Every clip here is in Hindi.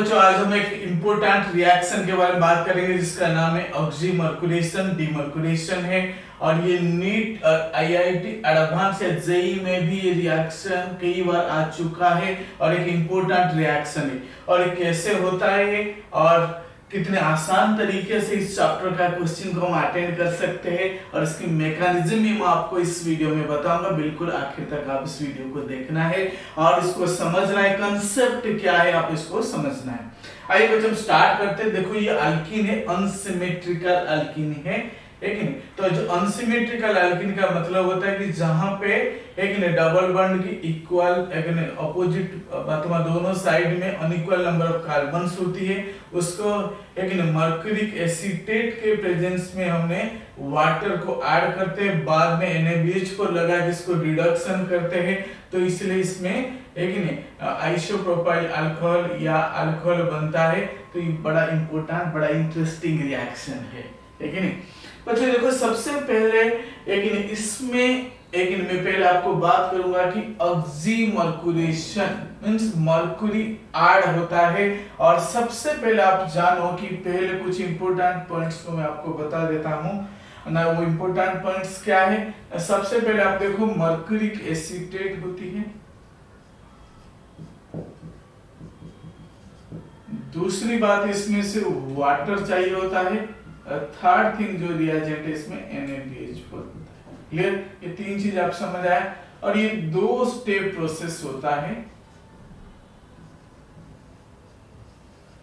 बच्चों आज हम एक इम्पोर्टेंट रिएक्शन के बारे में बात करेंगे जिसका नाम है ऑक्सीमर्कुरेशन डीमर्कुरेशन है। और ये नीट और आईआईटी एडवांस या जेईई में भी ये रिएक्शन कई बार आ चुका है और एक इम्पोर्टेंट रिएक्शन है। और ये कैसे होता है और कितने आसान तरीके से इस चैप्टर का क्वेश्चन को हम अटेंड कर सकते हैं और इसकी मैकेनिज्म भी मैं आपको इस वीडियो में बताऊंगा। बिल्कुल आखिर तक आप इस वीडियो को देखना है और इसको समझना है, कंसेप्ट क्या है आप इसको समझना है। आइए बच्चों हम स्टार्ट करते हैं। देखो ये अल्कीन है, अनसिमेट्रिकल अल्कीन है एक नहीं। तो जो अनसिमेट्रिकल अल्कीन का मतलब होता है कि जहां पे एक ने डबल बॉन्ड की इक्वल एक ने अपोजिट मतलब दोनों साइड में अनइक्वल नंबर ऑफ कार्बन्स होती है, उसको एक ने मर्क्यूरिक एसीटेट के प्रेजेंस में हमने वाटर को ऐड करते हैं, बाद में NaBH को लगा के इसको रिडक्शन करते हैं। तो इसलिए इसमें एक ने आइसोप्रोपाइल अल्कोहल या अल्कोहल बनता है। तो ये बड़ा इंपॉर्टेंट बड़ा इंटरेस्टिंग रिएक्शन है ठीक है नहीं। बच्चों देखो सबसे पहले एक इसमें एक मैं पहले आपको बात करूंगा कि ऑक्सीमर्कुरेशन मींस मर्क्यूरी ऐड होता है। और सबसे पहले आप जानो कि पहले कुछ इंपॉर्टेंट पॉइंट्स को मैं आपको बता देता हूं ना। वो इंपॉर्टेंट पॉइंट्स क्या है? सबसे पहले आप देखो मर्क्यूरिक एसीटेट होती है, दूसरी बात इसमें से वाटर चाहिए होता है, थर्ड थिंग जो रिएजेंट है इसमें NaBH4 होता है। क्लियर? ये तीन चीज आप समझ आए। और ये दो स्टेप प्रोसेस होता है,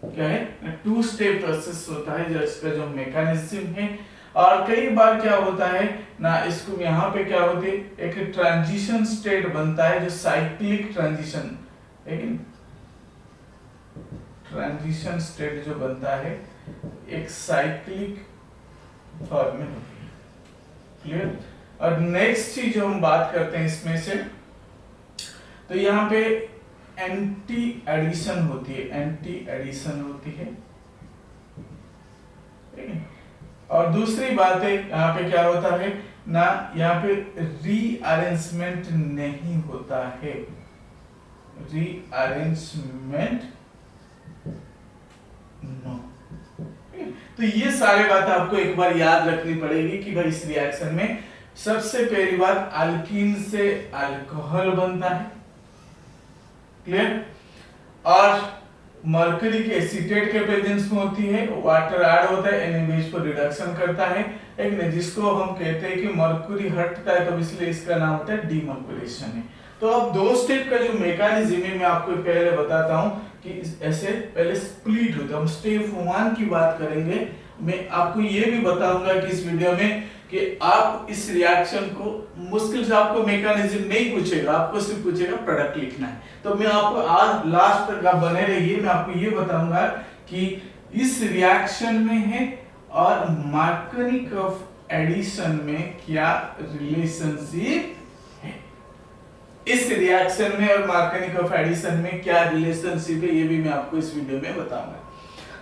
क्या है? टू स्टेप प्रोसेस होता है जो इसका जो मैकेनिज्म है। और कई बार क्या होता है ना, इसको यहाँ पे क्या होती है एक ट्रांजिशन स्टेट बनता है जो साइक्लिक ट्रांजिशन ट्रांजिशन स्टेट जो बनता है एक साइक्लिक फॉर्म में होती है। क्लियर? और नेक्स्ट चीज जो हम बात करते हैं इसमें से, तो यहाँ पे एंटी एडिशन होती है, एंटी एडिशन होती है और दूसरी बात है यहाँ पे क्या होता है ना, यहाँ पे रीअरेंजमेंट नहीं होता है, रीअरेंजमेंट नो। तो ये सारे बात आपको एक बार याद रखनी पड़ेगी कि भाई इस रिएक्शन में सबसे पहली बात अल्कीन से अल्कोहल बनता है। क्लियर? और मर्क्यूरिक एसीटेट के प्रेजेंस में होती है, वाटर ऐड होता है, NaBH को रिडक्शन करता है एक ने, जिसको हम कहते हैं कि मर्क्यूरी हटता है, तो इसलिए इसका नाम होता है डीमर्क्यूरेशन है। तो अब दो स्टेप का जो मैकेनिज्म है मैं आपको पहले बताता हूं कि ऐसे पहले स्प्लिट होता है। हम स्टेप 1 की बात करेंगे। मैं आपको ये भी बताऊंगा कि इस वीडियो में कि आप इस रिएक्शन को मुश्किल से आपको मैकेनिज्म नहीं पूछेगा, आपको सिर्फ पूछेगा प्रोडक्ट लिखना है। तो मैं आपको आज लास्ट तक आप बने रहिए, मैं आपको ये बताऊंगा कि इस रिएक्शन में है और मर्क्यूरिक ऑफ एडिशन में क्या रिलेशनशिप है, इस रिएक्शन में और मर्क्यूरिक ऑफ एडिशन में क्या रिलेशनशिप है, ये भी मैं आपको इस वीडियो में बताऊंगा।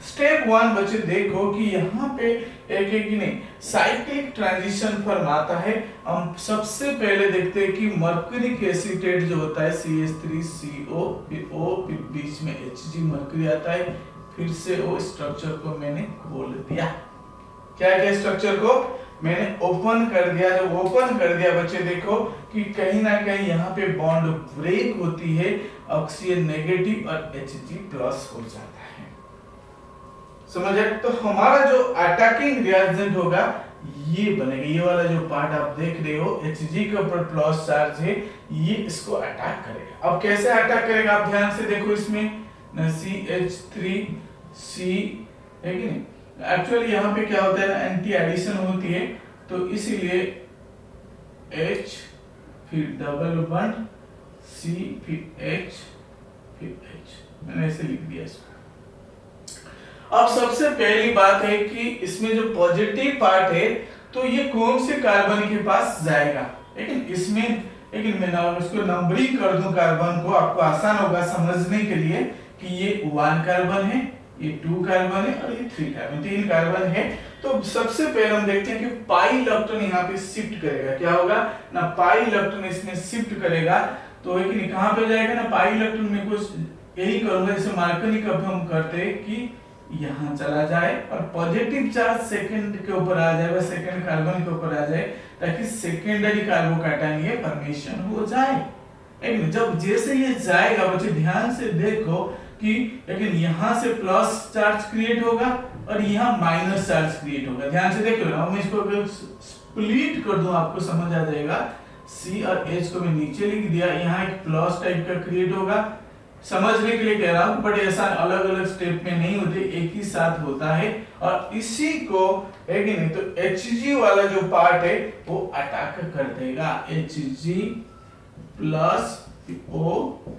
स्टेप 1 बच्चे देखो कि यहाँ पे एक एक नहीं साइक्लिक ट्रांजिशन फॉर्म आता है। हम सबसे पहले देखते हैं कि मर्क्यूरिक एसीटेट जो होता है CH3CO, फिर O, फिर बीच में Hg मर्क्यूरी आता है, फिर से O। स्ट्रक्चर को मैंने खोल दिया, क्या क्या स्ट्रक्चर को मैंने ओपन कर दिया। जब ओपन कर दिया बच्चे देखो कि कहीं ना कहीं यहाँ पे बॉन्ड ब्रेक होती है, ऑक्सीजन नेगेटिव और Hg प्लस हो जाता है। समझ आए? तो हमारा जो अटैकिंग रिएजेंट होगा ये बनेगा, ये वाला जो पार्ट आप देख रहे हो Hg के ऊपर प्लस चार्ज है, ये इसको अटैक करेगा। अब कैसे अटैक करेगा आप ध्यान से देखो, इसमें CH3C है कि नहीं। एक्चुअली यहाँ पे क्या होता है ना, एंटी एडिशन होती है, तो इसीलिए H फिर डबल बॉन्ड C फिर H फिर H, मैंने ऐसे लिख दिया इसको। अब सबसे पहली बात है कि इसमें जो पॉजिटिव पार्ट है तो ये कौन से कार्बन के पास जाएगा, लेकिन इसमें लेकिन मैं नाम उसको नंबरिंग कर दूं कार्बन को, आपको आसान होगा समझने के लिए कि ये 1 कार्बन है, ये 2 कार्बन है और ये 3 कार्बन, 3 कार्बन है। तो सबसे पहले हम देखते हैं कि पाई इलेक्ट्रॉन यहाँ पे शिफ्ट करेगा, क्या होगा ना पाई इलेक्ट्रॉन इसमें शिफ्ट करेगा। तो कहां पे जाएगा ना, पाई इलेक्ट्रॉन में कुछ यही करूंगा जैसे मार्कनी कब हम करते कि यहाँ चला जाए और पॉजिटिव चार्ज सेकंड के ऊपर आ जाए, सेकंड कार्बन के ऊपर आ जाए, ताकि सेकेंडरी कार्बोकैटायन ये फॉर्मेशन हो जाए। लेकिन जब जैसे ये जाएगा बच्चे ध्यान से देखो कि लेकिन यहाँ से प्लस चार्ज क्रिएट होगा और यहाँ माइनस चार्ज क्रिएट होगा। ध्यान से देख लो ना, मैं इसको अगर स्प्लिट कर दूं आपको समझ आ जाएगा। C और H को मैं नीचे लिख दिया, यहाँ एक प्लस टाइप का क्रिएट होगा। समझने के लिए कह रहा हूँ, बट ऐसा अलग अलग स्टेप में नहीं होते, एक ही साथ होता है। और इसी को है कि नहीं, तो Hg वाला जो पार्ट है वो अटैक कर देगा। Hg प्लस O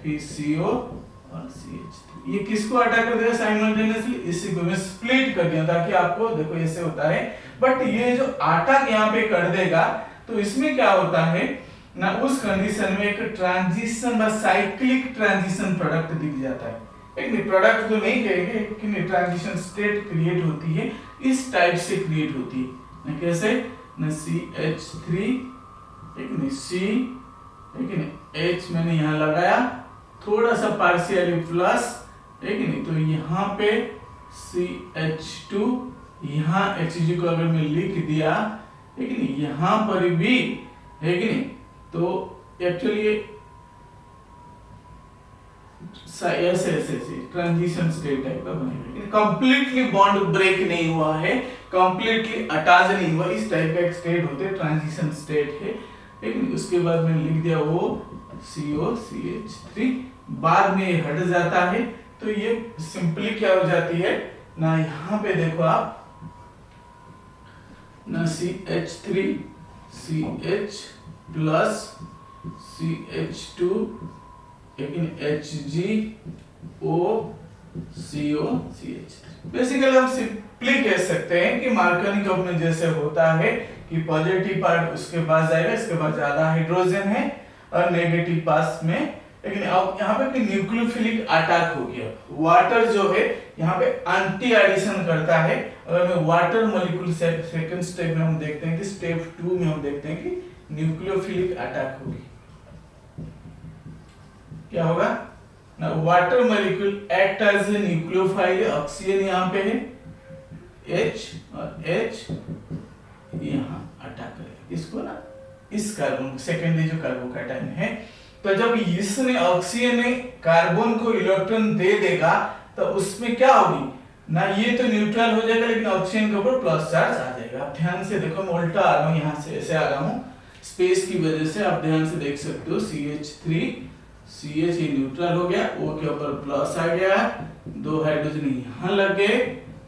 फिर CO और CH3, ये किसको अटैक कर देगा साइमल्टेनियसली? इसी को मैं स्प्लिट कर दिया ताकि आपको देखो ऐसे होता है। बट ये जो अटैक यहाँ पे कर देगा तो इसमें क्या होता है ना, उस कंडीशन में एक ट्रांजिशन साइक्लिक ट्रांजिशन प्रोडक्ट दिख जाता है। एक प्रोडक्ट तो नहीं कहेंगे कि ट्रांजिशन स्टेट क्रिएट होती है, इस टाइप से क्रिएट होती है। कैसे ना CH3 एक नहीं C एक नहीं H मैंने यहाँ लगाया थोड़ा सा पार्शियली प्लस, एक नहीं, तो यहाँ पे CH2, यहाँ Hg को अगर मैं लिख दिया एक नहीं, यहाँ पर भी है कि नहीं, तो एक्चुअली ऐसे ट्रांजिशन स्टेट टाइप का बनेगा। कंप्लीटली बॉन्ड ब्रेक नहीं हुआ है, कंप्लीटली अटैच नहीं हुआ, इस टाइप का एक स्टेट होते हैं, ट्रांजिशन स्टेट है। लेकिन उसके बाद मैंने लिख दिया वो CO CH3, बाद में ये हट जाता है। तो ये सिंपली क्या हो जाती है ना, यहाँ पे देखो आप ना CH3 CH प्लस CH2 लेकिन HgO CO CH3। बेसिकली हम सिंपली कह सकते हैं कि मार्कनी कप में जैसे होता है कि पॉजिटिव पार्ट उसके पास जाएगा, इसके पास ज्यादा हाइड्रोजन है, और नेगेटिव पास में। लेकिन अब यहाँ पे न्यूक्लियोफिलिक अटैक हो गया, वाटर जो है यहाँ पे एंटी एडिशन करता है। अगर मैं वाटर मॉलिक्यूल सेकंड स्टेप में हम देखते हैं कि स्टेप 2 में हम देखते हैं कि न्यूक्लियोफिलिक अटैक होगी। क्या होगा ना, water molecule act as a nucleophile, oxygen यहाँ पे है H और H यहाँ अटैक करेगा इसको ना, इस कार्बन सेकेंडरी जो कार्बोकैटायन है। तो जब इसने ऑक्सीजन ने कार्बन को इलेक्ट्रॉन दे देगा तो उसमें क्या होगी ना, ये तो न्यूट्रल हो जाएगा लेकिन ऑक्सीजन के ऊपर प्लस चार्ज आ जाएगा। आप ध्यान से देखो, मैं उल्टा आ रहा हूँ, यहाँ से ऐसे आ रहा हूँ स्पेस की वजह से, आप ध्यान से देख सकते हो। CH3 CH ये न्यूट्रल हो गया, O के ऊपर प्लस आ गया, 2 हाइड्रोजन यहाँ लग गए,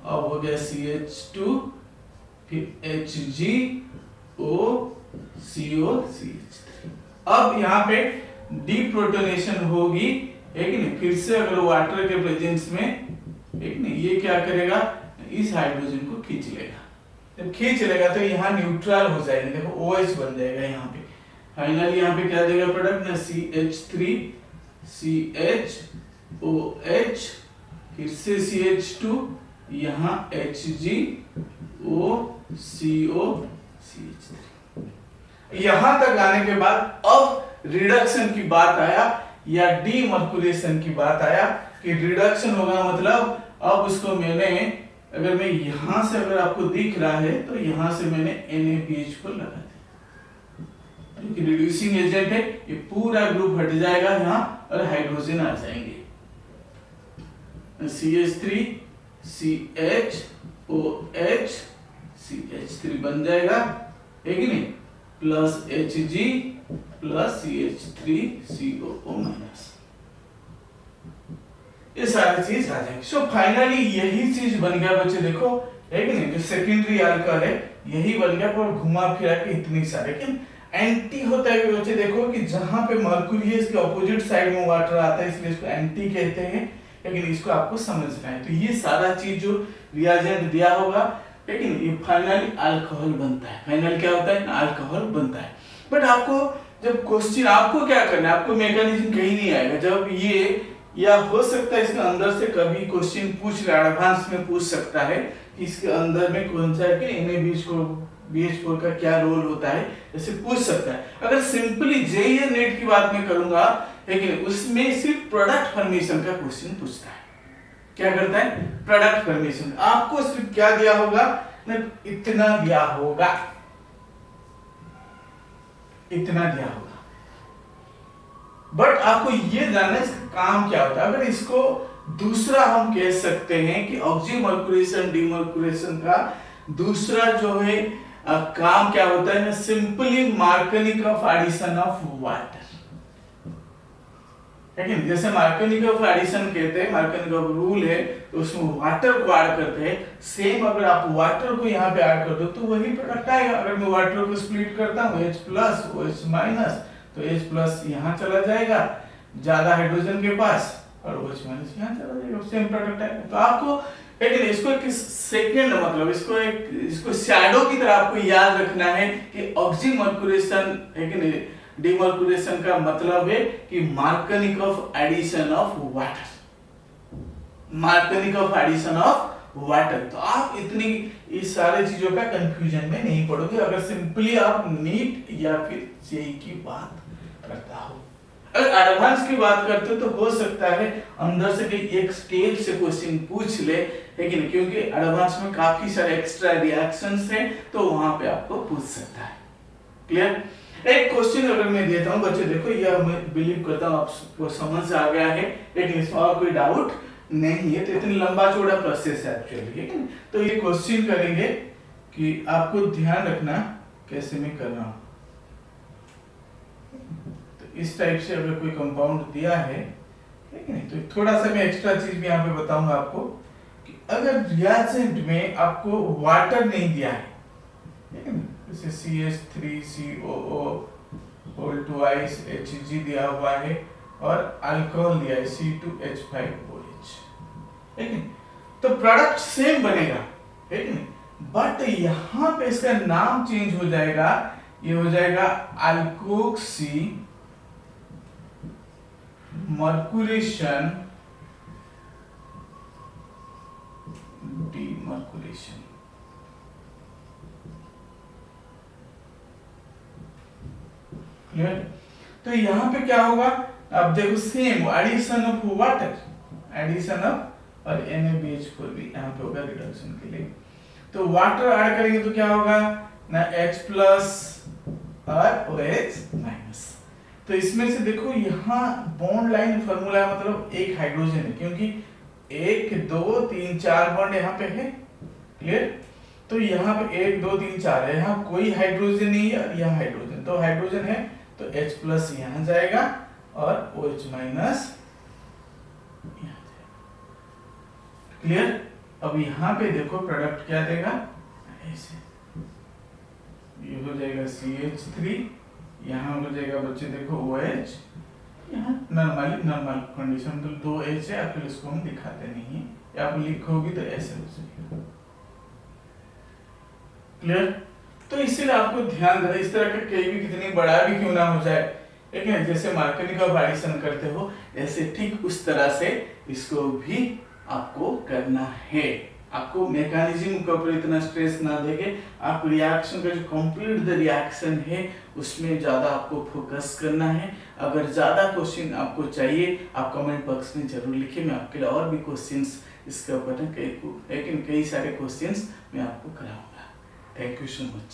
अब हो गया CH2 फिर HgO CO CH3। अब यहाँ पे डीप्रोटोनेशन होगी, एक नहीं, फिर से अगर वाटर के प्रेजेंस में एक नहीं, ये क्या करेगा, इस हाइड्रोजन को खींच लेगा। जब खींच लेगा तो यहाँ न्यूट्रल हो जाएगा, देखो OH बन जाएगा यहाँ पे। फाइनली यहाँ पे क्या देगा प्रोडक्ट ना, CH3 CHOH फिर से CH2 यहाँ HgO CO CH3। यहाँ तक आने के बाद अब रिडक्शन की बात आया या डीमर्कुलेशन की बात आया कि रिडक्शन होगा, मतलब अब उसको मैंने, अगर मैं यहां से, अगर आपको दिख रहा है तो यहां से मैंने NaBH को लगा दिया, क्योंकि रिड्यूसिंग एजेंट है, ये पूरा ग्रुप हट जाएगा यहाँ और हाइड्रोजन आ जाएंगे। CH3 CHOH CH3 बन जाएगा, है कि नहीं, plus Hg plus CH3COO minus, ये सारी चीज आ जाएगी। सो फाइनली यही चीज बन गया बच्चे, देखो है कि नहीं, जो सेकेंडरी अल्कोहल है यही बन गया, पर घुमा फिरा के इतनी सारे। लेकिन एंटी होता है कि बच्चे देखो कि जहां पे मर्क्यूरी है इसके ऑपोजिट साइड में वाटर आता है, इसलिए इसको एंटी कहते हैं। लेकिन इसको आपको समझना है, तो ये सारा चीज जो रिएजेंट दिया होगा, लेकिन ये फाइनली अल्कोहल बनता है। फाइनल क्या होता है, अल्कोहल बनता है। बट आपको जब क्वेश्चन, आपको क्या करना है, आपको मैकेनिज्म कहीं नहीं आएगा। जब ये, या हो सकता है इसके अंदर से कभी क्वेश्चन पूछ रहा है, एडवांस में पूछ सकता है कि इसके अंदर में कौन सा है कि NaBH4 का क्या रोल होता है, ऐसे पूछ सकता है। अगर सिंपली जेईई नेट की बात मैं करूंगा लेकिन उसमें सिर्फ प्रोडक्ट फॉर्मेशन का क्वेश्चन पूछता है। क्या करता है? Product formation. आपको सिर्फ क्या दिया होगा ना, इतना दिया होगा, इतना दिया होगा, बट आपको ये जानना है इसका काम क्या होता है। अगर इसको दूसरा हम कह सकते हैं कि ऑक्सीमर्कुरेशन डीमर्कुरेशन का दूसरा जो है काम क्या होता है ना, simply Markovnikov addition of water. लेकिन जैसे मार्कनिक ऑफ एडिशन कहते हैं, मार्कनिक ऑफ रूल है, तो उसमें वाटर को ऐड करते हैं। सेम अगर आप वाटर को यहाँ पे ऐड कर दो तो वही प्रोडक्ट आएगा। अगर मैं वाटर को स्प्लिट करता हूँ H प्लस OH माइनस, तो H प्लस यहाँ चला जाएगा ज्यादा हाइड्रोजन के पास, और OH माइनस यहाँ चला जाएगा, सेम प्रोडक्ट आएगा। तो आपको लेकिन इसको एक सेकेंड मतलब इसको शैडो की तरह आपको याद रखना है कि ऑक्सीमर्कुरेशन है कि नहीं, डीमर्कुरेशन का मतलब है कि Markovnikov addition of water, Markovnikov addition of water. तो आप इतनी इस सारे चीजों का कंफ्यूजन में नहीं पड़ोगे अगर सिंपली आप नीट या फिर जेईई की बात करता हो। अगर एडवांस की बात करते हो तो हो सकता है अंदर से कोई एक स्टेप से क्वेश्चन पूछ ले, लेकिन क्योंकि एडवांस में काफी सारे एक्स्ट्रा रिएक्शंस हैं तो वहां पे आपको पूछ सकता है। क्लियर? एक क्वेश्चन अगर मैं देता हूं बच्चे, देखो यह मैं बिलीव करता हूं आपको समझ आ गया है, लेकिन इसमें और कोई डाउट नहीं है। तो इतनी लंबा चौड़ा प्रोसेस है एक्चुअली, ठीक है। तो ये क्वेश्चन करेंगे कि आपको ध्यान रखना कैसे मैं कर रहा हूं। तो इस टाइप से अगर कोई कंपाउंड दिया है, ठीक है, तो थोड़ा सा मैं एक्स्ट्रा चीज भी यहाँ पे बताऊंगा आपको कि अगर रिएजेंट में आपको वाटर नहीं दिया है, ठीक है, जैसे CH3COO होल ट्वाइस Hg दिया हुआ है और अल्कोहल दिया है C2H5OH, ठीक है, तो प्रोडक्ट सेम बनेगा, ठीक है, बट यहाँ पे इसका नाम चेंज हो जाएगा, ये हो जाएगा अल्कोक्सी मर्कुरेशन डीमर्कुरेशन। क्लियर? तो यहाँ पे क्या होगा, अब देखो same addition of water, addition of और NaBH4 भी यहाँ पे होगा रिडक्शन के लिए। तो वाटर ऐड करेंगे तो क्या होगा ना, H प्लस और OH माइनस। तो इसमें से देखो यहाँ बॉन्ड लाइन फॉर्मूला मतलब एक हाइड्रोजन है, क्योंकि 1 2 3 4 बॉन्ड यहाँ पे है। क्लियर? तो यहाँ पे 1 2 3 4 है, यहाँ कोई हाइड्रोजन नहीं है और यहाँ हाइड्रोजन, तो हाइड्रोजन है तो H प्लस यहाँ जाएगा और OH माइनस यहाँ जाएगा। क्लियर? अब यहाँ पे देखो प्रोडक्ट क्या देगा, ऐसे ये हो जाएगा CH3, यहाँ हो जाएगा बच्चे देखो OH, यहाँ नॉर्मल कंडीशन तो 2H है, आपको इसको हम दिखाते नहीं है, या आप लिखोगी तो ऐसे हो जाएगा। क्लियर? तो इसीलिए आपको ध्यान देना, इस तरह का कहीं भी कितनी बड़ा भी क्यों ना हो जाए, लेकिन जैसे मार्कनिक ऑफ एडिशन करते हो ऐसे ठीक उस तरह से इसको भी आपको करना है। आपको मैकेनिज्म के ऊपर इतना स्ट्रेस ना देके आप रिएक्शन का जो कंप्लीट द रिएक्शन है उसमें ज्यादा आपको फोकस करना है। अगर ज्यादा क्वेश्चन आपको चाहिए आप कमेंट बॉक्स में जरूर लिखिए, मैं आपके लिए और भी क्वेश्चंस इसके ऊपर कई सारे क्वेश्चंस मैं आपको कराऊंगा। Thank you so much.